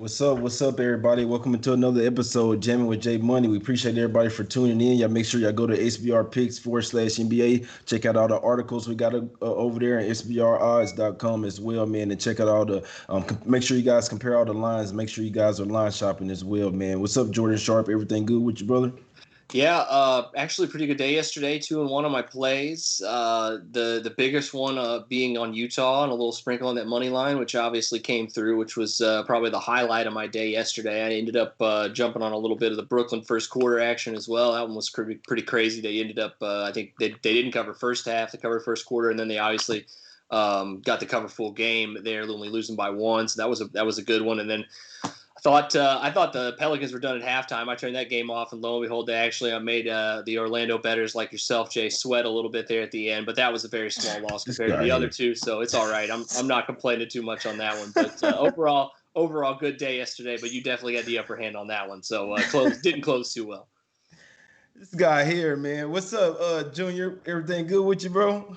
What's up, everybody? Welcome to another episode of Jammin with J Money. We appreciate everybody for tuning in. Y'all make sure y'all go to SBR Picks /NBA. Check out all the articles we got over there at SBRodds.com as well, man. And check out all the, make sure you guys compare all the lines. Make sure you guys are line shopping as well, man. What's up, Jordan Sharp? Everything good with you, brother? Yeah, actually, pretty good day yesterday. 2-1 on my plays. The biggest one being on Utah and a little sprinkle on that money line, which obviously came through, which was probably the highlight of my day yesterday. I ended up jumping on a little bit of the Brooklyn first quarter action as well. That one was pretty crazy. They ended up, I think they didn't cover first half, they covered first quarter, and then they obviously got to cover full game there, only losing by one. So that was a good one, and then. I thought the Pelicans were done at halftime. I turned that game off, and lo and behold, I made the Orlando bettors like yourself, Jay, sweat a little bit there at the end. But that was a very small loss compared to the other two, so it's all right. I'm not complaining too much on that one. But overall, good day yesterday. But you definitely got the upper hand on that one, so didn't close too well. This guy here, man. What's up, Junior? Everything good with you, bro?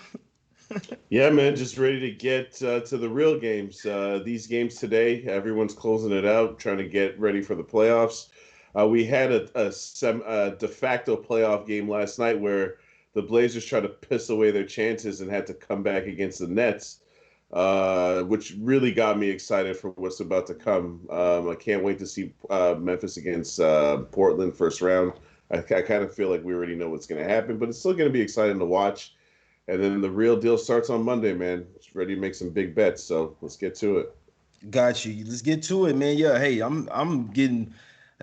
Yeah, man, just ready to get to the real games. These games today, everyone's closing it out, trying to get ready for the playoffs. We had a de facto playoff game last night where the Blazers tried to piss away their chances and had to come back against the Nets, which really got me excited for what's about to come. I can't wait to see Memphis against Portland first round. I kind of feel like we already know what's going to happen, but it's still going to be exciting to watch. And then the real deal starts on Monday, man. It's ready to make some big bets, so let's get to it. Got you. Let's get to it, man. Yeah, hey, I'm getting.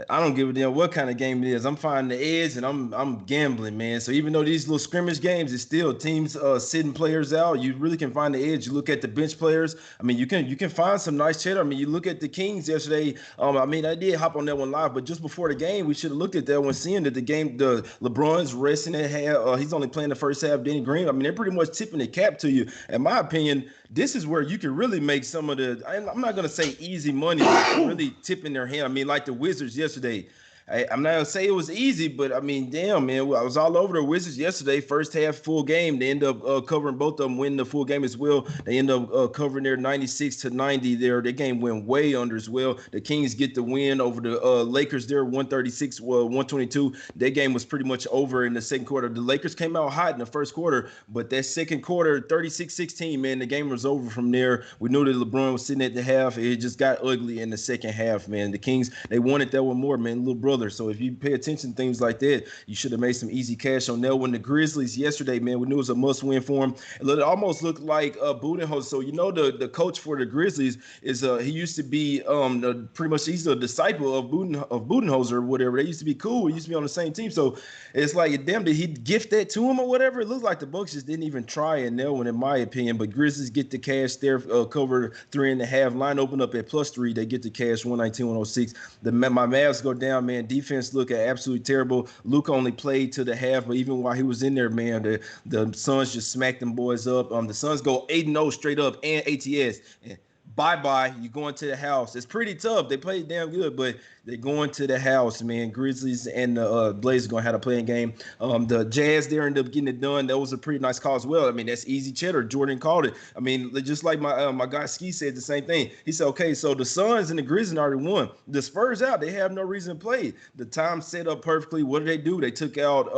I don't give a damn what kind of game it is. I'm finding the edge and I'm gambling, man. So even though these little scrimmage games, it's still teams sitting players out. You really can find the edge. You look at the bench players. I mean, you can find some nice cheddar. I mean, you look at the Kings yesterday. I mean, I did hop on that one live, but just before the game, we should have looked at that one, seeing that the LeBron's resting at half. He's only playing the first half. Danny Green. I mean, they're pretty much tipping the cap to you. In my opinion, this is where you can really make some of the. I'm not gonna say easy money, but really tipping their hand. I mean, like the Wizards yesterday. I'm not gonna say it was easy, but I mean, damn, man, I was all over the Wizards yesterday. First half, full game. They end up covering both of them, winning the full game as well. They end up covering their 96-90 there. Their game went way under as well. The Kings get the win over the Lakers there, 136, 122. Their game was pretty much over in the second quarter. The Lakers came out hot in the first quarter, but that second quarter, 36-16, man, the game was over from there. We knew that LeBron was sitting at the half. It just got ugly in the second half, man. The Kings, they wanted that one more, man. Little brother. So if you pay attention to things like that, you should have made some easy cash on that one. The Grizzlies yesterday, man, we knew it was a must-win for them. It almost looked like Budenholzer. So you know the coach for the Grizzlies is he used to be pretty much he's a disciple of Budenholzer or whatever. They used to be cool. He used to be on the same team. So it's like, damn, did he gift that to him or whatever? It looked like the Bucks just didn't even try in that one, in my opinion. But Grizzlies get the cash there, cover 3.5. Line open up at +3. They get the cash 119-106. My Mavs go down, man. Defense look absolutely terrible. Luke only played to the half, but even while he was in there, man, the Suns just smacked them boys up. The Suns go 8-0 straight up and ATS. And bye-bye. You're going to the house. It's pretty tough. They played damn good, but they're going to the house, man. Grizzlies and the Blazers going to have a playing game. The Jazz there ended up getting it done. That was a pretty nice call as well. I mean, that's easy cheddar. Jordan called it. I mean, just like my guy Ski said the same thing. He said, okay, so the Suns and the Grizzlies already won. The Spurs out. They have no reason to play. The time set up perfectly. What did they do? They took out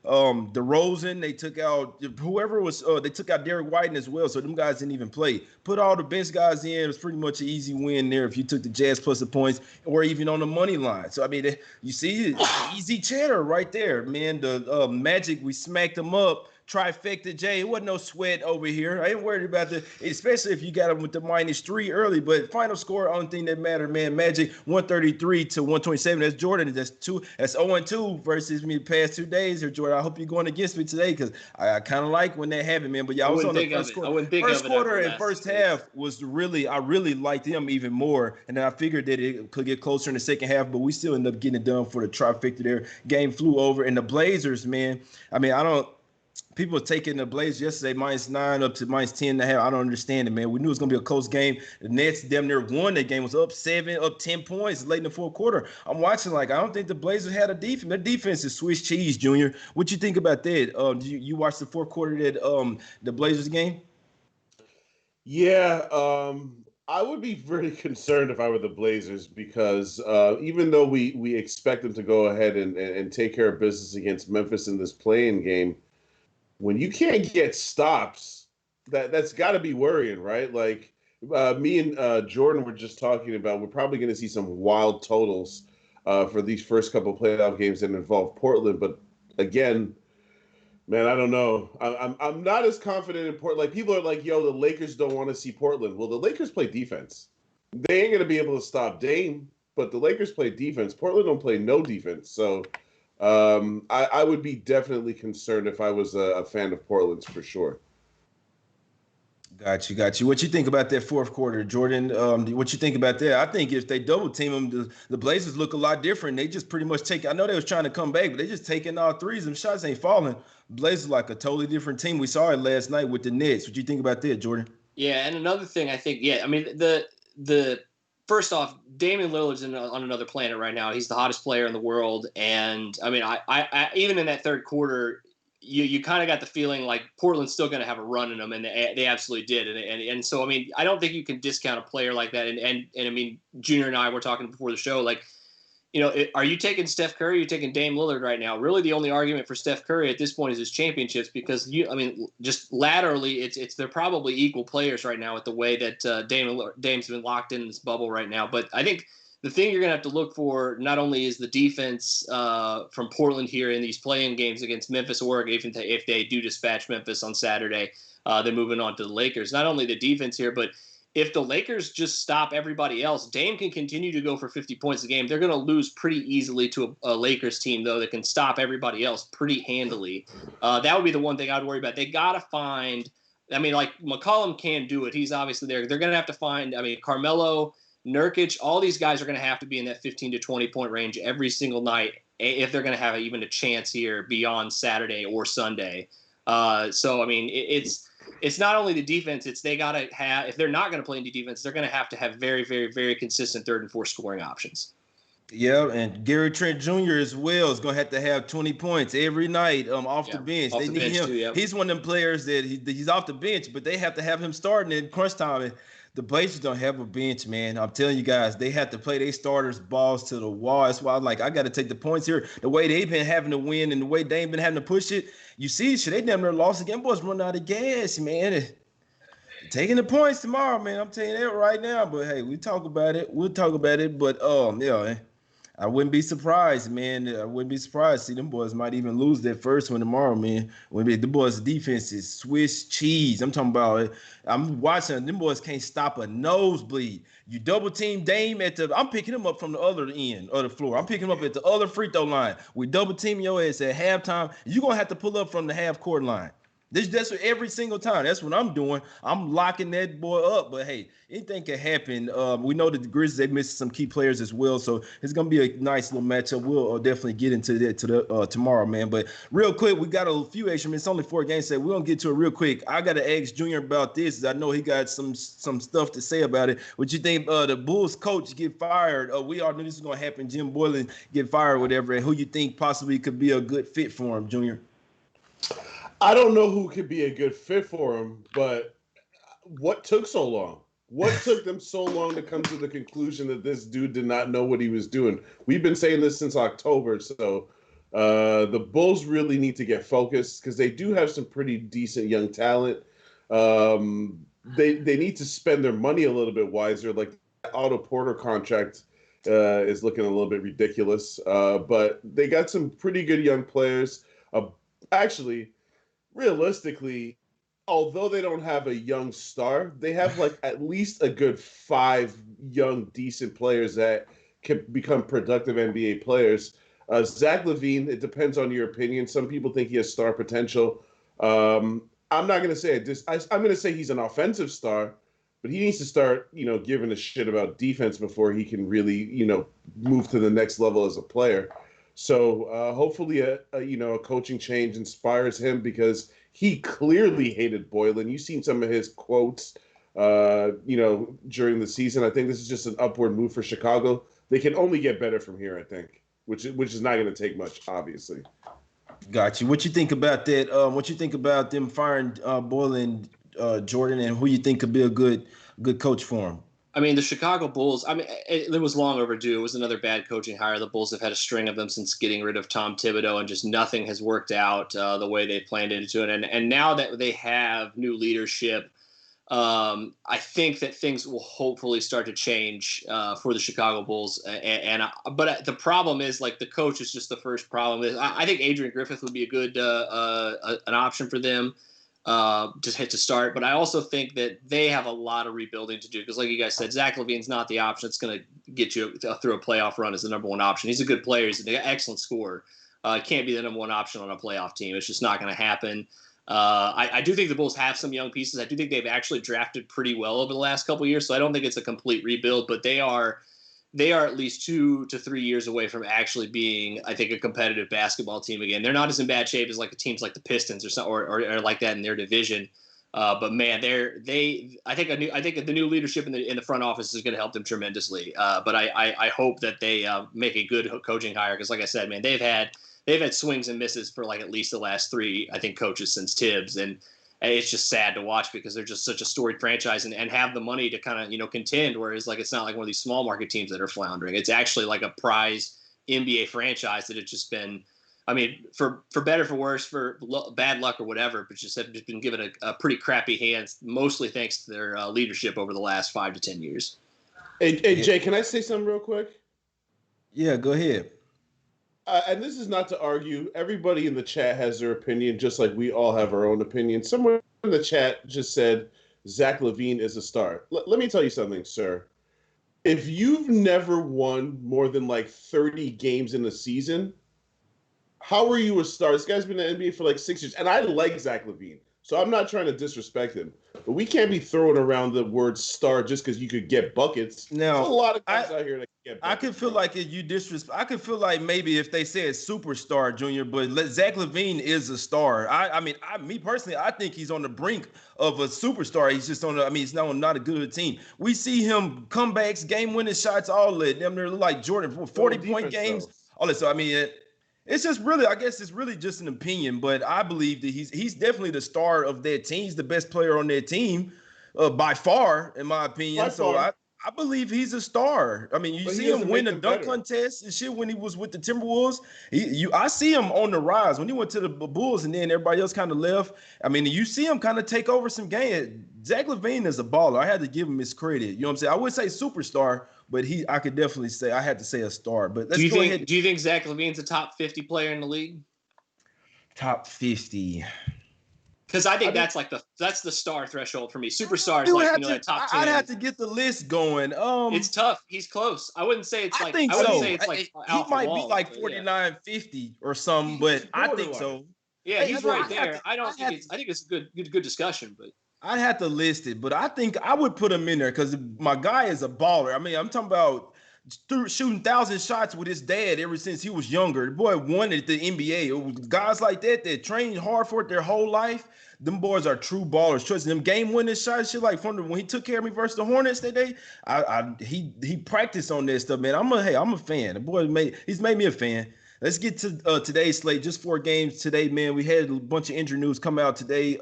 DeRozan, they took out whoever was they took out Derek Whiten as well, so them guys didn't even play. Put all the bench guys in. It was pretty much an easy win there if you took the Jazz plus the points or even on the money line. So I mean, you see, easy cheddar right there, man. The Magic, we smacked them up. Trifecta, Jay. It wasn't no sweat over here. I ain't worried about especially if you got them with the -3 early. But final score, only thing that mattered, man. Magic 133-127. That's Jordan. That's 0-2 versus me the past 2 days here, Jordan. I hope you're going against me today because I kind of like when that happened, man. But yeah, I was on the first quarter. First quarter and first half was I really liked them even more. And then I figured that it could get closer in the second half, but we still ended up getting it done for the trifecta there. Game flew over. And the Blazers, man, I mean, people taking the Blazers yesterday -9 up to -10.5. I don't understand it, man. We knew it was gonna be a close game. The Nets damn near won that game. Was up 7, up 10 points late in the fourth quarter. I'm watching like I don't think the Blazers had a defense. Their defense is Swiss cheese, Junior. What you think about that? You watched the fourth quarter of that the Blazers game? Yeah, I would be very concerned if I were the Blazers because even though we expect them to go ahead and take care of business against Memphis in this play-in game, when you can't get stops, that's got to be worrying, right? Like me and Jordan were just talking about, we're probably going to see some wild totals for these first couple of playoff games that involve Portland. But again, man, I don't know. I'm not as confident in Portland. Like people are like, "Yo, the Lakers don't want to see Portland." Well, the Lakers play defense. They ain't gonna be able to stop Dame, but the Lakers play defense. Portland don't play no defense. So I would be definitely concerned if I was a fan of Portland's for sure. Got you. What you think about that fourth quarter, Jordan? What you think about that? I think if they double team them, the Blazers look a lot different. They just pretty much take. I know they was trying to come back, but they just taking all threes. Them shots ain't falling. Blazers like a totally different team. We saw it last night with the Nets. What you think about that, Jordan? Yeah, and another thing I think, I mean the first off, Damian Lillard's on another planet right now. He's the hottest player in the world, and I mean, I even in that third quarter, you kind of got the feeling like Portland's still going to have a run in them, and they absolutely did. And so, I mean, I don't think you can discount a player like that. And I mean, Junior and I were talking before the show, like, are you taking Steph Curry? Or are you taking Dame Lillard right now? Really, the only argument for Steph Curry at this point is his championships, because just laterally, they're probably equal players right now with the way that Dame's been locked in this bubble right now. But I think the thing you're going to have to look for not only is the defense from Portland here in these play-in games against Memphis, or if they do dispatch Memphis on Saturday, then moving on to the Lakers. Not only the defense here, but if the Lakers just stop everybody else, Dame can continue to go for 50 points a game. They're going to lose pretty easily to a Lakers team, though, that can stop everybody else pretty handily. That would be the one thing I'd worry about. They got to find – I mean, like, McCollum can do it. He's obviously there. They're going to have to find – I mean, Carmelo, Nurkic, all these guys are going to have to be in that 15 to 20-point range every single night if they're going to have even a chance here beyond Saturday or Sunday. So, I mean, it's not only the defense, it's they got to have – if they're not going to play any defense, they're going to have very, very, very consistent third and fourth scoring options. Yeah, and Gary Trent Jr. as well is going to have 20 points every night off the bench. They need him. Too, yep. He's one of them players that he's off the bench, but they have to have him starting in crunch time. And the Blazers don't have a bench, man. I'm telling you guys, they have to play their starters balls to the wall. That's why I'm like, I got to take the points here. The way they've been having to win and the way they've been having to push it, you see, they damn near lost again. Boys run out of gas, man. Taking the points tomorrow, man. I'm telling you that right now. But hey, we talk about it. We'll talk about it. But yeah, I wouldn't be surprised, man. I wouldn't be surprised. See, them boys might even lose that first one tomorrow, man. The boys' defense is Swiss cheese. I'm talking about. I'm watching. Them boys can't stop a nosebleed. You double team Dame I'm picking him up from the other end of the floor. I'm picking him up at the other free throw line. We double team your ass at halftime. You're gonna have to pull up from the half court line. That's what every single time. That's what I'm doing. I'm locking that boy up. But hey, anything can happen. We know that the Grizzlies, they missed some key players as well, so it's gonna be a nice little matchup. We'll definitely get into that tomorrow, man. But real quick, we got a few extra minutes. It's only 4 games, so we're gonna get to it real quick. I gotta ask Junior about this. I know he got some stuff to say about it. What you think? The Bulls coach get fired? We all knew this was gonna happen. Jim Boylan get fired, or whatever. And who you think possibly could be a good fit for him, Junior? I don't know who could be a good fit for him, but what took so long? What took them so long to come to the conclusion that this dude did not know what he was doing? We've been saying this since October, so the Bulls really need to get focused because they do have some pretty decent young talent. They need to spend their money a little bit wiser. Like the Otto Porter contract is looking a little bit ridiculous, but they got some pretty good young players. Actually, realistically, although they don't have a young star, they have like at least a good 5 young, decent players that can become productive NBA players. Zach Levine, it depends on your opinion. Some people think he has star potential. I'm not going to say it. I'm going to say he's an offensive star, but he needs to start, giving a shit about defense before he can really, move to the next level as a player. So hopefully a coaching change inspires him because he clearly hated Boylan. You've seen some of his quotes, during the season. I think this is just an upward move for Chicago. They can only get better from here, I think, which is not going to take much, obviously. Got you. What you think about that? What you think about them firing Boylan, Jordan, and who you think could be a good coach for him? I mean, the Chicago Bulls, I mean, it was long overdue. It was another bad coaching hire. The Bulls have had a string of them since getting rid of Tom Thibodeau, and just nothing has worked out the way they planned it to. And now that they have new leadership, I think that things will hopefully start to change for the Chicago Bulls. But the problem is, like, the coach is just the first problem. I think Adrian Griffith would be a good an option for them. Just hit to start, but I also think that they have a lot of rebuilding to do because, like you guys said, Zach LaVine's not the option that's going to get you through a playoff run as the number one option. He's a good player. He's an excellent scorer. Can't be the number one option on a playoff team. It's just not going to happen. I do think the Bulls have some young pieces. I do think they've actually drafted pretty well over the last couple of years, so I don't think it's a complete rebuild, but they are at least 2 to 3 years away from actually being, I think, a competitive basketball team again. They're not as in bad shape as like the teams like the Pistons or like that in their division. But man, I think the new leadership in the front office is going to help them tremendously. But I hope that they make a good coaching hire because, like I said, man, they've had swings and misses for like at least the last 3, I think, coaches since Tibbs, and it's just sad to watch because they're just such a storied franchise and have the money to kind of, contend. Whereas like, it's not like one of these small market teams that are floundering. It's actually like a prize NBA franchise that it's just been, I mean, for better, for worse, for bad luck or whatever, but just have been given a pretty crappy hand, mostly thanks to their leadership over the last 5 to 10 years. Hey, Jay, can I say something real quick? Yeah, go ahead. And this is not to argue. Everybody in the chat has their opinion, just like we all have our own opinion. Someone in the chat just said Zach LaVine is a star. Let me tell you something, sir. If you've never won more than like 30 games in a season, how are you a star? This guy's been in the NBA for like 6 years. And I like Zach LaVine, so I'm not trying to disrespect him. But we can't be throwing around the word star just because you could get buckets. Now, there's a lot of guys out here that can get buckets. I could feel like if you disrespect, I could feel like maybe if they said superstar, Junior, but Zach LaVine is a star. Me personally, I think he's on the brink of a superstar. He's just he's not a good team. We see him comebacks, game-winning shots, all that. They're like Jordan, 40-point games, all that. So, it's just really, I guess it's really just an opinion, but I believe that he's definitely the star of their team. He's the best player on their team by far, in my opinion. I believe he's a star. I mean, you see him win the dunk contest and shit when he was with the Timberwolves. I see him on the rise. When he went to the Bulls and then everybody else kind of left, I mean, you see him kind of take over some games. Zach LaVine is a baller. I had to give him his credit. You know what I'm saying? I would say superstar, but I could definitely say, I had to say a star. But let's go ahead. Do you think Zach LaVine's a top 50 player in the league? Top 50. Because I think that's the star threshold for me. Superstar is like, that top 10. I'd have to get the list going. It's tough. He's close. I wouldn't say it's like. I wouldn't say it's like he might be like 49, 50 or something, but I think so. Yeah, he's right there. I think it's a good discussion, but I'd have to list it. But I think I would put him in there because my guy is a baller. I mean, I'm talking about shooting 1,000 shots with his dad ever since he was younger. The boy won at the NBA. It was guys like that trained hard for it their whole life. Them boys are true ballers. Trust them game-winning shots, shit like from when he took care of me versus the Hornets that day. He practiced on that stuff, man. I'm a fan. The boy he's made me a fan. Let's get to today's slate. Just 4 games today, man. We had a bunch of injury news come out today.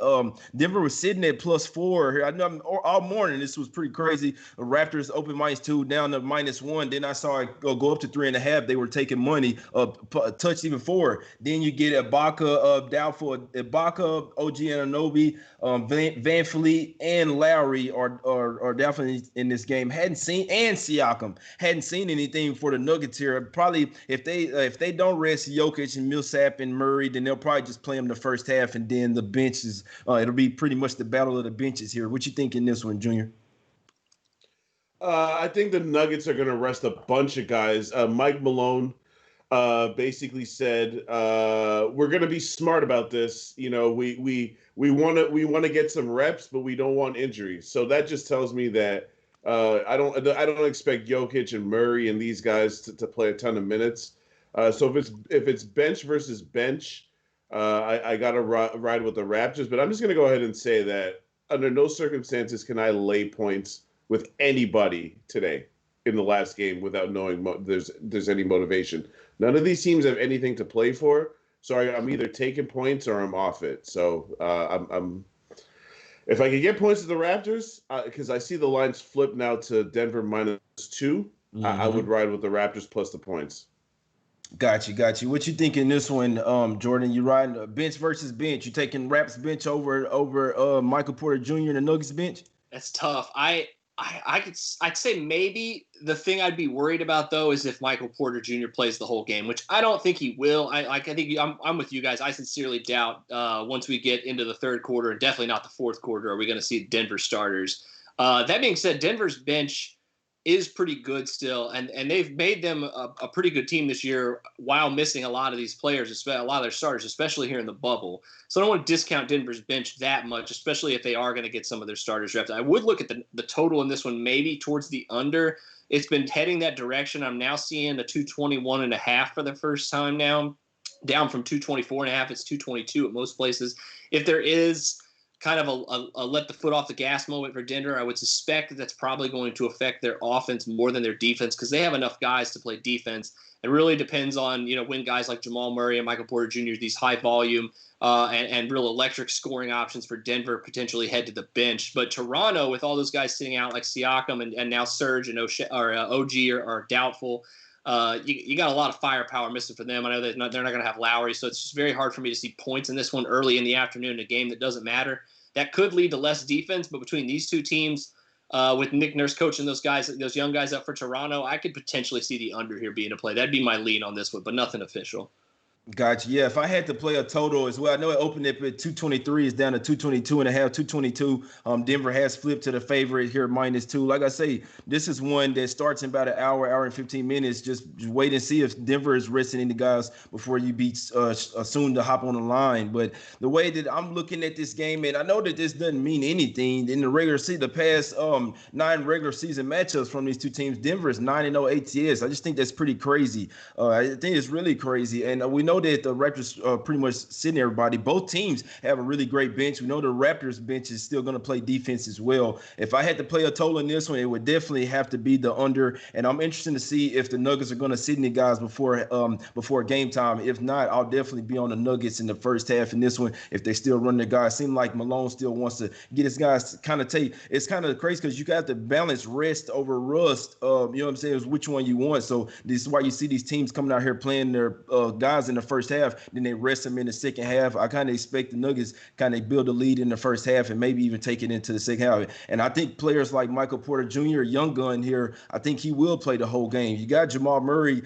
Denver was sitting at +4. I know all morning this was pretty crazy. The Raptors open -2 down to -1. Then I saw it go up to 3.5. They were taking money touched even 4. Then you get Ibaka down for Ibaka, OG Anunoby, Van Fleet, and Lowry are definitely in this game. Siakam hadn't seen anything for the Nuggets here. Probably if they don't rest Jokic and Millsap and Murray, then they'll probably just play them the first half, and then the benches. It'll be pretty much the battle of the benches here. What you think in this one, Junior? I think the Nuggets are going to rest a bunch of guys. Mike Malone basically said, "We're going to be smart about this. We want to get some reps, but we don't want injuries." So that just tells me that I don't expect Jokic and Murray and these guys to play a ton of minutes. So if it's bench versus bench, I got to ride with the Raptors. But I'm just going to go ahead and say that under no circumstances can I lay points with anybody today in the last game without knowing there's any motivation. None of these teams have anything to play for, so I'm either taking points or I'm off it. So If I could get points to the Raptors, because I see the lines flip now to Denver -2, I would ride with the Raptors plus the points. Got you. What you think in this one, Jordan? You riding bench versus bench? You taking Raps bench over Michael Porter Jr. and the Nuggets bench? That's tough. I'd say maybe the thing I'd be worried about though is if Michael Porter Jr. plays the whole game, which I don't think he will. I think I'm with you guys. I sincerely doubt once we get into the third quarter, and definitely not the fourth quarter, are we going to see Denver starters. That being said, Denver's bench is pretty good still, and they've made them a pretty good team this year while missing a lot of these players, a lot of their starters, especially here in the bubble. So I don't want to discount Denver's bench that much, especially if they are going to get some of their starters drafted. I would look at the total in this one, maybe towards the under. It's been heading that direction. I'm now seeing a 221.5 for the first time now, down from 224.5. It's 222 at most places. If there is kind of a let the foot off the gas moment for Denver, I would suspect that's probably going to affect their offense more than their defense, because they have enough guys to play defense. It really depends on, when guys like Jamal Murray and Michael Porter Jr., these high volume and real electric scoring options for Denver, potentially head to the bench. But Toronto, with all those guys sitting out like Siakam and now Serge and OG are doubtful, you got a lot of firepower missing for them. I know that they're not going to have Lowry, so it's just very hard for me to see points in this one early in the afternoon, a game that doesn't matter. That could lead to less defense, but between these two teams, with Nick Nurse coaching those young guys up for Toronto, I could potentially see the under here being a play. That'd be my lean on this one, but nothing official. Gotcha. Yeah, if I had to play a total as well, I know it opened up at 223. It's down to 222.5, 222. Denver has flipped to the favorite here, -2. Like I say, this is one that starts in about an hour and 15 minutes. Just wait and see if Denver is resting any guys before you assume to hop on the line. But the way that I'm looking at this game, and I know that this doesn't mean anything in the regular season, the past 9 regular season matchups from these two teams, Denver is 9-0 ATS. I just think that's pretty crazy. I think it's really crazy, and we know that the Raptors pretty much sitting everybody. Both teams have a really great bench. We know the Raptors bench is still going to play defense as well. If I had to play a total in this one, it would definitely have to be the under. And I'm interested to see if the Nuggets are going to sit any guys before game time. If not, I'll definitely be on the Nuggets in the first half in this one if they still run their guys. Seem like Malone still wants to get his guys to kind of take. It's kind of crazy because you got to balance rest over rust. You know what I'm saying? Is which one you want. So this is why you see these teams coming out here playing their guys in the first half, then they rest them in the second half. I kind of expect the Nuggets kind of build a lead in the first half and maybe even take it into the second half. And I think players like Michael Porter Jr., young gun here, I think he will play the whole game. You got Jamal Murray,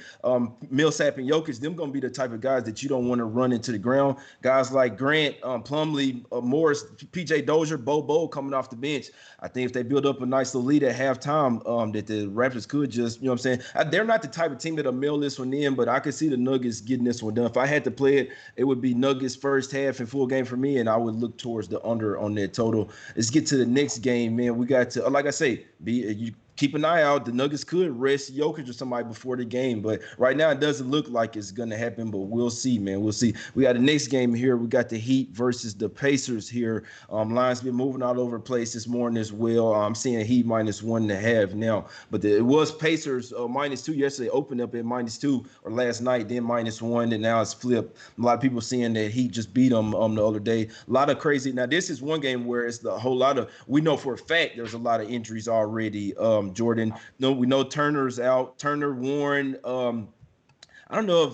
Millsap, and Jokic. Them going to be the type of guys that you don't want to run into the ground. Guys like Grant, Plumlee, Morris, PJ Dozier, Bo coming off the bench. I think if they build up a nice little lead at halftime, that the Raptors could just, you know what I'm saying? They're not the type of team that'll mail this one in, but I could see the Nuggets getting this one done. If I had to play it, it would be Nuggets first half and full game for me, and I would look towards the under on that total. Let's get to the next game, man. We got to, like I say, you keep an eye out. The Nuggets could rest Jokic or somebody before the game, but right now it doesn't look like it's going to happen, but we'll see, man. We'll see. We got the next game here. We got the Heat versus the Pacers here. Lines been moving all over the place this morning as well. I'm seeing Heat -1.5 now, but it was Pacers -2 yesterday, opened up at -2 or last night, then -1, and now it's flipped. A lot of people seeing that Heat just beat them the other day. A lot of crazy. Now, this is one game where it's the whole lot of, we know for a fact there's a lot of injuries already. Jordan, no, we know Turner's out. Turner, Warren. I don't know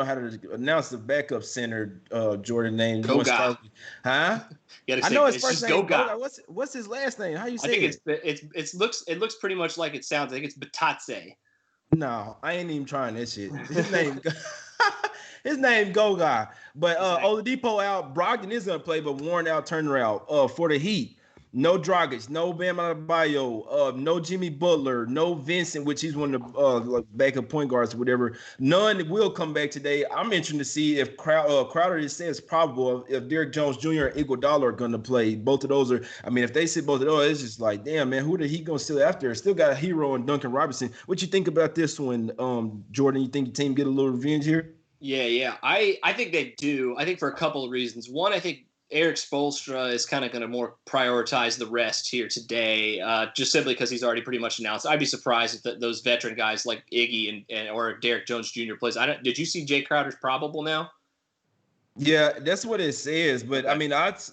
how to announce the backup center. Jordan name. Goga. Huh? I know his first name. Goga. What's his last name? How you say it? It looks pretty much like it sounds. I think it's Batatse. No, I ain't even trying that shit. His name Goga. But Oladipo out. Brogdon is gonna play, but Warren out. Turner out. For the Heat. No Dragic, no Bam Adebayo, no Jimmy Butler, no Vincent, which he's one of the backup point guards or whatever. None will come back today. I'm interested to see if Crowder says probable if Derrick Jones Jr. and Iguodala are going to play. Both of those are. I mean, if they sit both of those, it's just like, damn, man, who the Heat going to steal after? Still got a hero in Duncan Robinson. What you think about this one, Jordan? You think the team get a little revenge here? Yeah. I think they do. I think for a couple of reasons. One, I think Eric Spoelstra is kind of going to more prioritize the rest here today, just simply because he's already pretty much announced. I'd be surprised if those veteran guys like Iggy or Derrick Jones Jr. plays. Did you see Jay Crowder's probable now? Yeah, that's what it says. But I mean,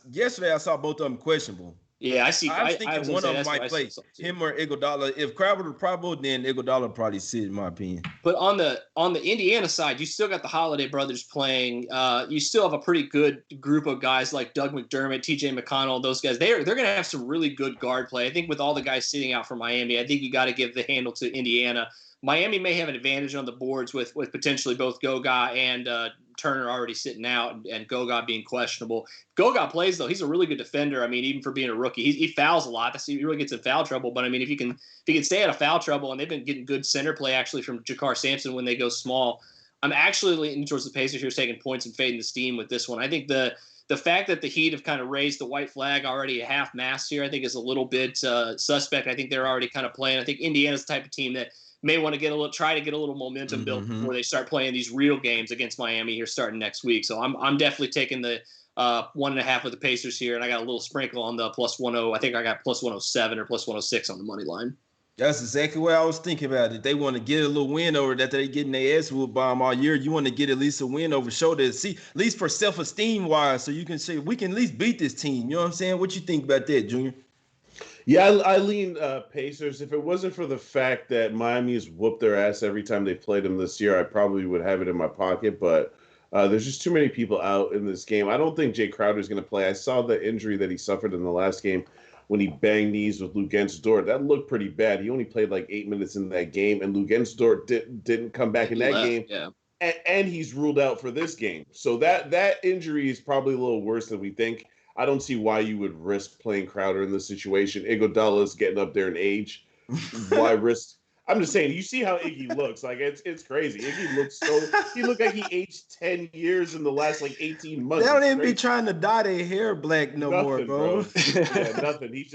yesterday I saw both of them questionable. Yeah, I see. I was I thinking was gonna one say of them that's what might I saw play too. him or Iguodala. If Crowder were probable, then Iguodala probably sit, in my opinion. But on the Indiana side, you still got the Holiday brothers playing. You still have a pretty good group of guys like Doug McDermott, T.J. McConnell, those guys. They're going to have some really good guard play. I think with all the guys sitting out for Miami, I think you got to give the handle to Indiana. Miami may have an advantage on the boards with potentially both Goga and Turner already sitting out and Goga being questionable. Goga plays though; he's a really good defender. I mean, even for being a rookie, he fouls a lot. He really gets in foul trouble. But I mean, if he can stay out of foul trouble, and they've been getting good center play actually from Jakar Sampson when they go small. I'm actually leaning towards the Pacers here, taking points and fading the steam with this one. I think the fact that the Heat have kind of raised the white flag already at half mast here, I think is a little bit suspect. I think they're already kind of playing. I think Indiana's the type of team that may want to try to get a little momentum built before they start playing these real games against Miami here starting next week. So I'm definitely taking the 1.5 of the Pacers here, and I got a little sprinkle on the +10. I think I got +107 or +106 on the money line. That's exactly what I was thinking about it. They want to get a little win over that they getting their ass whooped by them all year. You want to get at least a win over shoulder, see, at least for self-esteem wise, so you can say we can at least beat this team. You know what I'm saying? What you think about that, Junior? Yeah, I lean Pacers. If it wasn't for the fact that Miami has whooped their ass every time they played them this year, I probably would have it in my pocket. But there's just too many people out in this game. I don't think Jay Crowder is going to play. I saw the injury that he suffered in the last game when he banged knees with Luguentz Dort. That looked pretty bad. He only played like 8 minutes in that game, and Luguentz Dort didn't come back in that game. Yeah. And he's ruled out for this game. So that injury is probably a little worse than we think. I don't see why you would risk playing Crowder in this situation. Iguodala's getting up there in age. Why risk? I'm just saying. You see how Iggy looks? Like it's crazy. Iggy looks he looked like he aged 10 years in the last like 18 months. They don't even be trying to dye their hair black no more, bro. Yeah, nothing.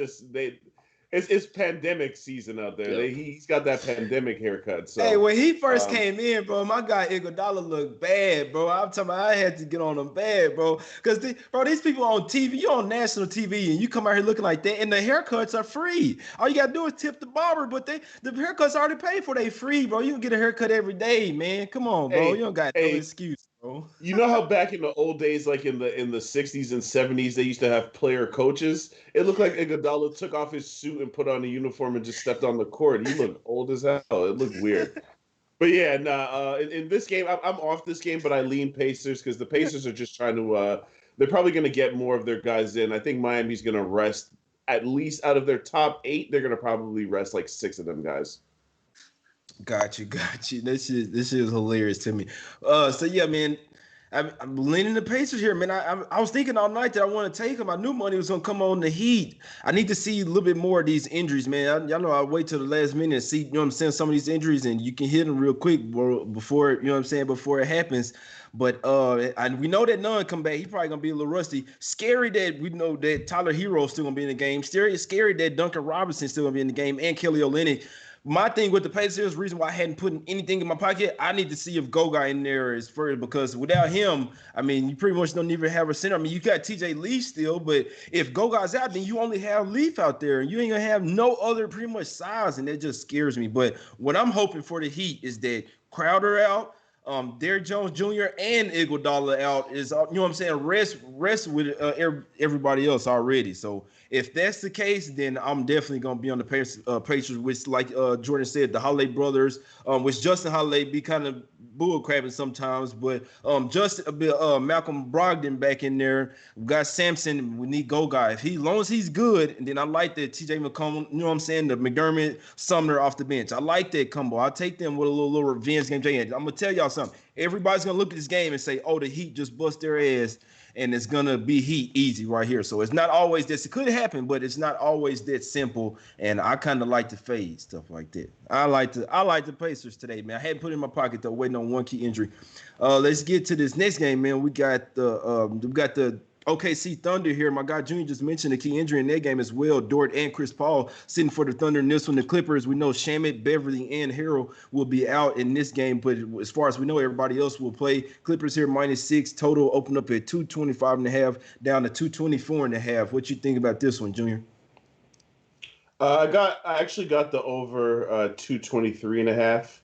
It's pandemic season out there. Yep. He's got that pandemic haircut. So hey, when he first came in, bro, my guy Iguodala looked bad, bro. I'm talking about I had to get on him bad, bro. Because, these people on TV, you're on national TV, and you come out here looking like that, and the haircuts are free. All you got to do is tip the barber, but the haircuts already paid for. They free, bro. You can get a haircut every day, man. Come on, bro. You don't got no excuse. Bro. You know how back in the old days, like in the 60s and 70s, they used to have player coaches? It looked like Iguodala took off his suit and put on a uniform and just stepped on the court. He looked old as hell. It looked weird. But yeah, in this game, I'm off this game, but I lean Pacers because the Pacers are just trying to they're probably going to get more of their guys in. I think Miami's going to rest at least out of their top 8, they're going to probably rest like 6 of them guys. Got you. This is hilarious to me. So yeah, man, I'm leaning the Pacers here, man. I was thinking all night that I want to take them. I knew money was gonna come on the Heat. I need to see a little bit more of these injuries, man. Y'all know I wait till the last minute and see, you know what I'm saying, some of these injuries, and you can hit them real quick before, you know what I'm saying, before it happens. But and we know that none come back. He's probably gonna be a little rusty. Scary that we know that Tyler Hero's still gonna be in the game. Scary that Duncan Robinson's still gonna be in the game, and Kelly Olynyk. My thing with the Pacers, reason why I hadn't put anything in my pocket, I need to see if Goga in there is first, because without him, I mean, you pretty much don't even have a center. I mean, you got TJ Leaf still, but if Goga's out, then you only have Leaf out there, and you ain't gonna have no other pretty much size, and that just scares me. But what I'm hoping for the Heat is that Crowder out, Derrick Jones Jr. and Iguodala out is, you know what I'm saying, rest with everybody else already. So if that's the case, then I'm definitely going to be on the Pacers, which, like Jordan said, the Holiday brothers, which Justin Holiday be kind of bullcrapping sometimes, but Malcolm Brogdon back in there. We got Sampson. We need Goga. If he, as long as he's good, and then I like that TJ McConnell, you know what I'm saying, the McDermott, Sumner off the bench. I like that combo. I'll take them with a little revenge game. I'm going to tell y'all something. Everybody's going to look at this game and say, oh, the Heat just bust their ass, and it's going to be Heat easy right here. So it's not always this. It could happen, but it's not always that simple, and I kind of like to fade stuff like that. I like the Pacers today, man. I hadn't put it in my pocket, though, waiting on one key injury. Let's get to this next game, man. We got the OKC Thunder here. My guy Junior just mentioned a key injury in that game as well. Dort and Chris Paul sitting for the Thunder in this one. The Clippers, we know Shamet, Beverly, and Harrell will be out in this game, but as far as we know, everybody else will play. Clippers here -6. Total open up at 225.5 down to 224.5. What you think about this one, Junior? I actually got the over 223.5.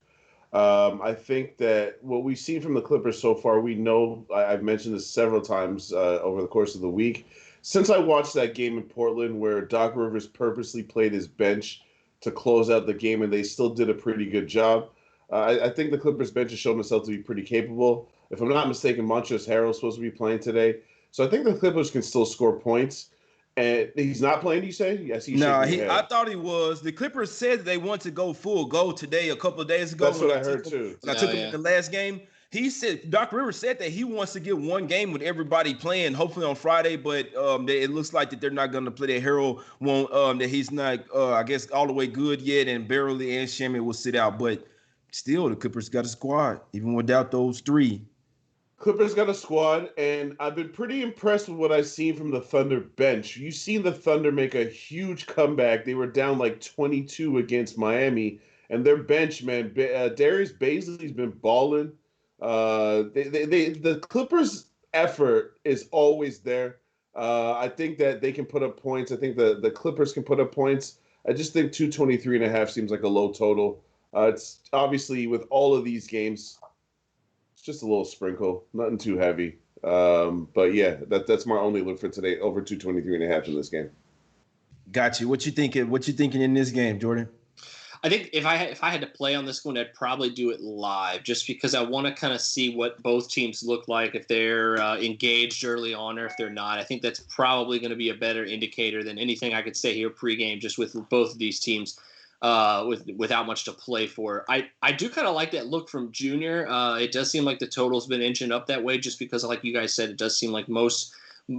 I think that what we've seen from the Clippers so far, we know, I've mentioned this several times over the course of the week, since I watched that game in Portland where Doc Rivers purposely played his bench to close out the game, and they still did a pretty good job. I think the Clippers bench has shown themselves to be pretty capable. If I'm not mistaken, Montrezl Harrell's supposed to be playing today, so I think the Clippers can still score points. And he's not playing, you say? Yes, he's No, shaking your head. I thought he was. The Clippers said they want to go full go today a couple of days ago. That's what I heard too. When I took him in the last game, he said Doc Rivers said that he wants to get one game with everybody playing, hopefully on Friday. But it looks like that they're not going to play. That Harold won't. That he's not. I guess all the way good yet, and Beverly and Jammin will sit out. But still, the Clippers got a squad even without those three. Clippers got a squad, and I've been pretty impressed with what I've seen from the Thunder bench. You've seen the Thunder make a huge comeback. They were down like 22 against Miami, and their bench, man, Darius Bazley's been balling. The Clippers' effort is always there. I think that they can put up points. I think the Clippers can put up points. I just think 223.5 seems like a low total. It's obviously with all of these games, it's just a little sprinkle, nothing too heavy. But yeah, that's my only look for today. Over 223.5 in this game. Got you. What you thinking? What you thinking in this game, Jordan? I think if I had to play on this one, I'd probably do it live, just because I want to kind of see what both teams look like, if they're engaged early on or if they're not. I think that's probably going to be a better indicator than anything I could say here pregame, just with both of these teams without much to play for. I do kind of like that look from Junior. It does seem like the total's been inching up that way, just because, like you guys said, it does seem like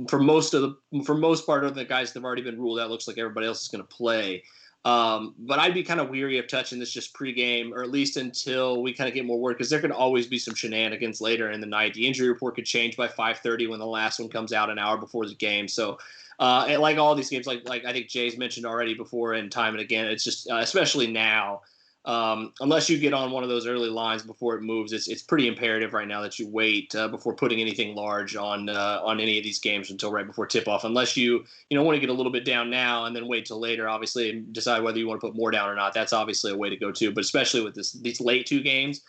for most part of the guys that have already been ruled out, looks like everybody else is going to play. But I'd be kind of weary of touching this just pregame, or at least until we kind of get more word, because there can always be some shenanigans later in the night. The injury report could change by 5:30 when the last one comes out an hour before the game. So, like all these games, like I think Jay's mentioned already before and time and again, it's just especially now, unless you get on one of those early lines before it moves, it's pretty imperative right now that you wait before putting anything large on any of these games until right before tip-off, unless you want to get a little bit down now and then wait till later, obviously, and decide whether you want to put more down or not. That's obviously a way to go too, but especially with these late two games,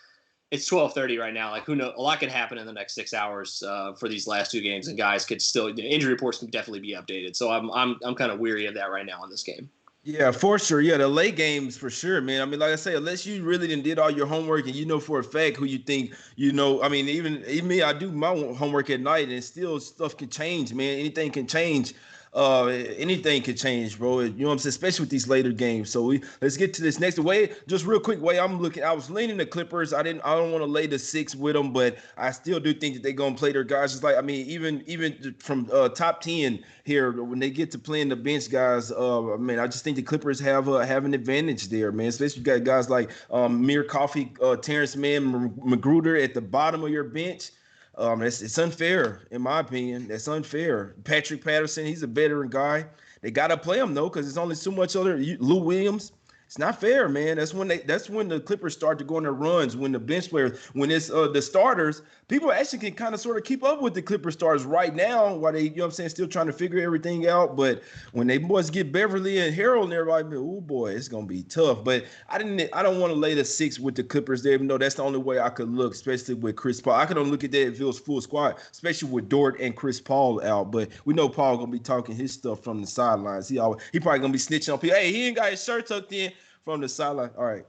it's 12:30 right now. Like, who knows? A lot can happen in the next 6 hours for these last two games, and guys could still, injury reports can definitely be updated. So I'm kind of weary of that right now in this game. Yeah, for sure. Yeah, the late games for sure, man. I mean, like I say, unless you really did all your homework and you know for a fact who you think, I mean, even me, I do my homework at night and still stuff can change, man. Anything can change. Anything can change, bro. You know what I'm saying? Especially with these later games. So let's get to this next way. Just real quick, way I'm looking. I was leaning the Clippers. I don't want to lay the 6 with them, but I still do think that they're gonna play their guys. Just like, I mean, even from top 10 here, when they get to playing the bench guys, I just think the Clippers have an advantage there, man. Especially you got guys like Mir Coffee, Terrence Mann, Magruder at the bottom of your bench. It's unfair, in my opinion. That's unfair. Patrick Patterson, he's a veteran guy. They gotta play him though, because it's only so much other. Lou Williams, it's not fair, man. That's when the Clippers start to go on their runs. When the bench players, when it's the starters, people actually can kind of sort of keep up with the Clipper stars right now, while they, still trying to figure everything out. But when they boys get Beverly and Harold and everybody, oh boy, it's gonna be tough. But I don't want to lay the 6 with the Clippers there, even though that's the only way I could look, especially with Chris Paul. I could only look at that if it was full squad, especially with Dort and Chris Paul out. But we know Paul gonna be talking his stuff from the sidelines. He probably gonna be snitching on people. Hey, he ain't got his shirt tucked in from the sideline. All right,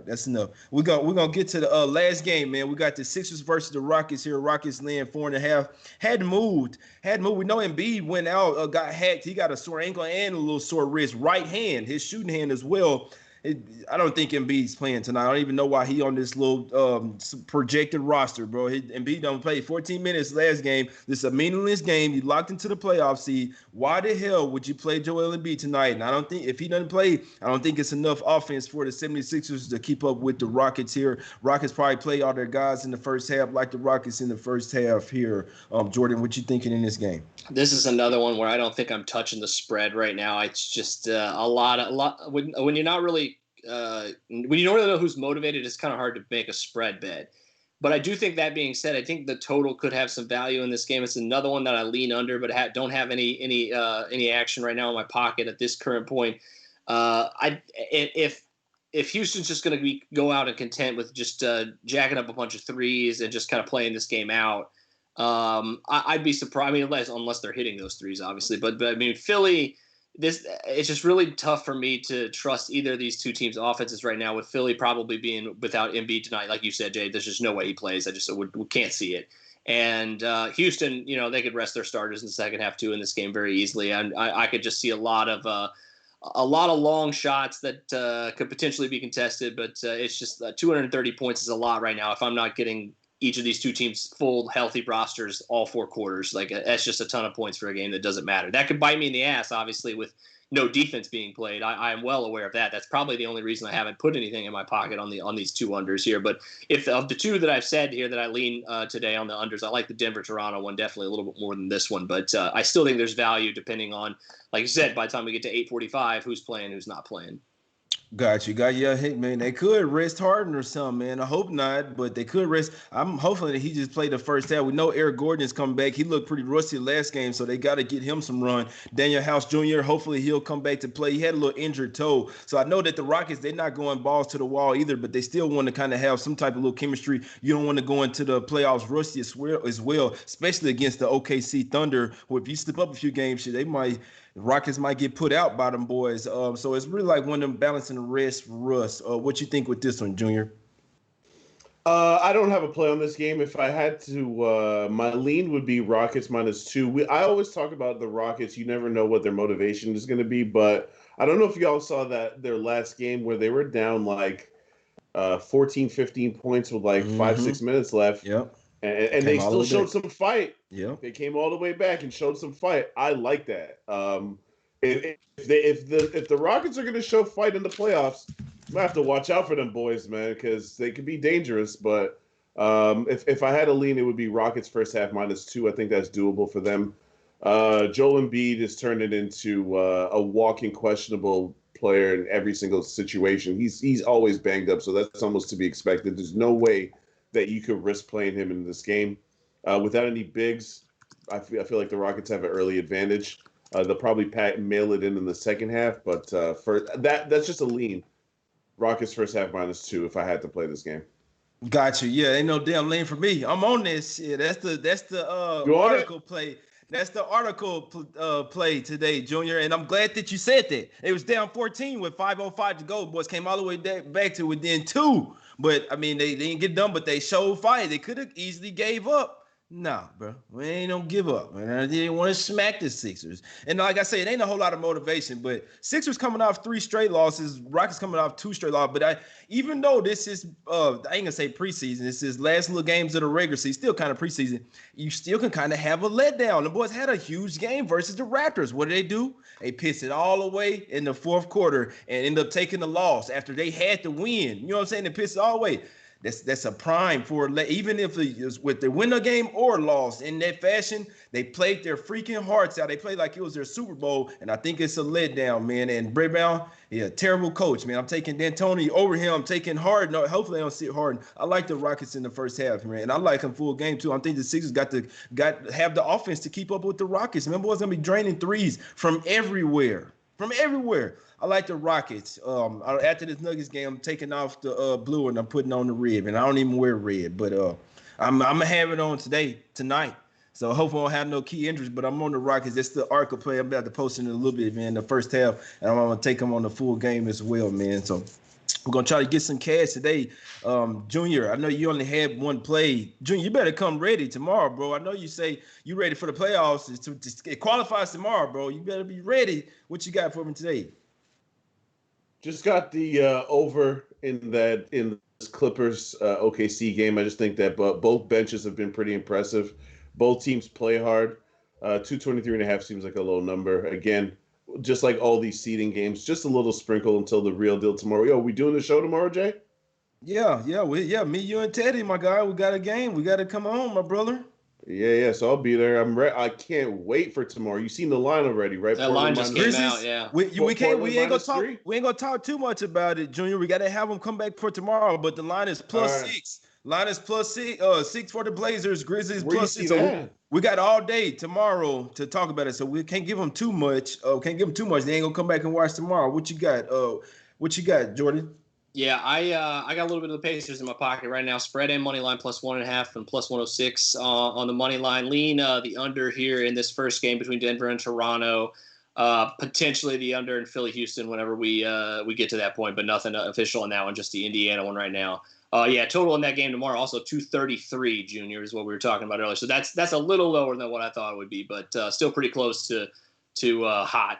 that's enough. We're gonna get to the last game, man. We got the Sixers versus the Rockets here. Rockets laying 4.5. Hadn't moved. We know Embiid went out, got hacked. He got a sore ankle and a little sore wrist. Right hand, his shooting hand as well. I don't think Embiid's playing tonight. I don't even know why he on this little projected roster, bro. Embiid don't play 14 minutes last game. This is a meaningless game. You locked into the playoff seed. Why the hell would you play Joel Embiid tonight? And I don't think, if he doesn't play, I don't think it's enough offense for the 76ers to keep up with the Rockets here. Rockets probably play all their guys in the first half like the Rockets in the first half here. Jordan, what you thinking in this game? This is another one where I don't think I'm touching the spread right now. It's just a lot. When you're not really when you don't really know who's motivated, it's kind of hard to make a spread bet. But I do think, that being said, I think the total could have some value in this game. It's another one that I lean under, but don't have any action right now in my pocket at this current point. If Houston's just going to go out and content with just jacking up a bunch of threes and just kind of playing this game out, I'd be surprised. I mean, unless they're hitting those threes, obviously. But I mean, Philly. It's just really tough for me to trust either of these two teams' offenses right now. With Philly probably being without Embiid tonight, like you said, Jay, there's just no way he plays. We can't see it. And Houston, they could rest their starters in the second half too in this game very easily. And I could just see a lot of long shots that could potentially be contested. But it's just 230 points is a lot right now. If I'm not getting each of these two teams full healthy rosters all 4 quarters, that's just a ton of points for a game that doesn't matter. That could bite me in the ass, obviously, with no defense being played. I am well aware of that. That's probably the only reason I haven't put anything in my pocket on these 2 unders here. But if of the 2 that I've said here that I lean today on the unders, I like the Denver-Toronto one definitely a little bit more than this one. But I still think there's value depending on, like you said, by the time we get to 8:45, who's playing, who's not playing. Got you. Hey, man, they could rest Harden or something, man. I hope not, but they could rest. I'm hoping that he just played the first half. We know Eric Gordon is coming back. He looked pretty rusty last game, so they got to get him some run. Daniel House Jr., hopefully he'll come back to play. He had a little injured toe. So I know that the Rockets, they're not going balls to the wall either, but they still want to kind of have some type of little chemistry. You don't want to go into the playoffs rusty as well, especially against the OKC Thunder, where if you slip up a few games, Rockets might get put out by them boys. So it's really like one of them balancing the rest Russ. What you think with this one, Junior? I don't have a play on this game. If I had to, my lean would be Rockets -2. I always talk about the Rockets. You never know what their motivation is going to be, but I don't know if y'all saw their last game where they were down 14, 15 points with 5-6 minutes left. Yep. And they still showed some fight. Yeah, they came all the way back and showed some fight. I like that. If the Rockets are going to show fight in the playoffs, I'm gonna have to watch out for them boys, man, because they could be dangerous. But if I had a lean, it would be Rockets first half -2. I think that's doable for them. Joel Embiid is turning into a walking questionable player in every single situation. He's always banged up, so that's almost to be expected. There's no way that you could risk playing him in this game. Without any bigs, I feel like the Rockets have an early advantage. They'll probably mail it in the second half, but that's just a lean. Rockets first half -2 if I had to play this game. Got you. Yeah, ain't no damn lane for me. I'm on this shit. That's the article play. That's the article play today, Junior. And I'm glad that you said that. It was down 14 with 5:05 to go. Boys came all the way back to within 2. But, I mean, they didn't get done, but they showed fight. They could have easily gave up. Nah, bro. We ain't don't give up, man. I didn't want to smack the Sixers. And like I said, it ain't a whole lot of motivation, but Sixers coming off 3 straight losses, Rockets coming off 2 straight losses. But even though this is, I ain't gonna say preseason, this is last little games of the regular season, still kind of preseason, you still can kind of have a letdown. The boys had a huge game versus the Raptors. What do? They pissed it all away in the fourth quarter and end up taking the loss after they had to win. You know what I'm saying? They pissed it all away. That's a prime for even if it is with the win a game or loss in that fashion, they played their freaking hearts out. They played like it was their Super Bowl, and I think it's a letdown, man. And Brett Brown, terrible coach, man. I'm taking D'Antoni over him. I'm taking Harden. Hopefully, I don't see Harden. I like the Rockets in the first half, man, and I like them full game too. I think the Sixers got have the offense to keep up with the Rockets. Man, boys gonna be draining threes from everywhere. I like the Rockets. After this Nuggets game, I'm taking off the blue and I'm putting on the red. And I don't even wear red, but I'm gonna have it on tonight. So hopefully I don't have no key injuries. But I'm on the Rockets. That's the arc of play. I'm about to post in a little bit, man. The first half, and I'm gonna take them on the full game as well, man. So we're gonna try to get some cash today. Junior, I know you only had one play. Junior, you better come ready tomorrow, bro. I know you say you ready for the playoffs. It qualifies tomorrow, bro. You better be ready. What you got for me today? Just got the over in this Clippers OKC game. I just think that both benches have been pretty impressive. Both teams play hard. 223.5 seems like a low number. Again, just like all these seeding games, just a little sprinkle until the real deal tomorrow. Yo, we doing the show tomorrow, Jay? Yeah. Me, you, and Teddy, my guy. We got a game. We got to come on, my brother. Yeah. So I'll be there. I'm ready. I can't wait for tomorrow. You seen the line already, right? That line just came out. Yeah. We ain't gonna talk too much about it, Junior. We got to have them come back for tomorrow. But the line is +6. Line is +6. 6 for the Blazers. Grizzlies +6. So we got all day tomorrow to talk about it. So we can't give them too much. They ain't gonna come back and watch tomorrow. What you got? Jordan? Yeah, I got a little bit of the Pacers in my pocket right now. Spread and money line +1.5 and +106 on the money line. Lean the under here in this first game between Denver and Toronto. Potentially the under in Philly Houston whenever we get to that point, but nothing official on that one. Just the Indiana one right now. Yeah, total in that game tomorrow also 233. Junior is what we were talking about earlier. So that's a little lower than what I thought it would be, but still pretty close to too high.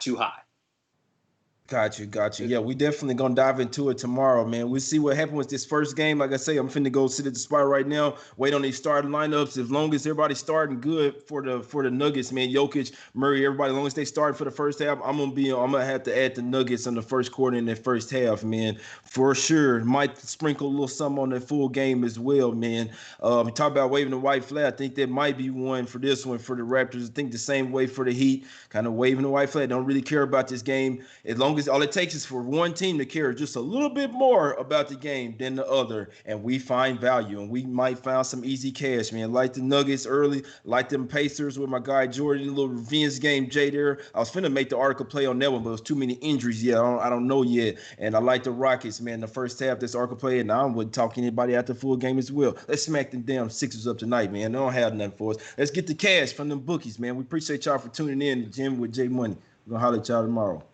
Got you. Yeah, we definitely gonna dive into it tomorrow, man. We'll see what happens with this first game. Like I say, I'm finna go sit at the spot right now, wait on these starting lineups. As long as everybody's starting good for the Nuggets, man. Jokic, Murray, everybody, as long as they start for the first half, I'm gonna have to add the Nuggets in the first quarter in the first half, man. For sure. Might sprinkle a little something on the full game as well, man. We talk about waving the white flag. I think that might be one for this one for the Raptors. I think the same way for the Heat, kind of waving the white flag. Don't really care about this game as long as all it takes is for one team to care just a little bit more about the game than the other, and we find value, and we might find some easy cash, man. Like the Nuggets early, like them Pacers with my guy Jordan, a little revenge game, Jay there. I was finna make the article play on that one, but it was too many injuries yet. I don't know yet. And I like the Rockets, man. The first half, this article play, and I wouldn't talk anybody at the full game as well. Let's smack them damn Sixers up tonight, man. They don't have nothing for us. Let's get the cash from them bookies, man. We appreciate y'all for tuning in to Gym with Jay Money. We're gonna holler at y'all tomorrow.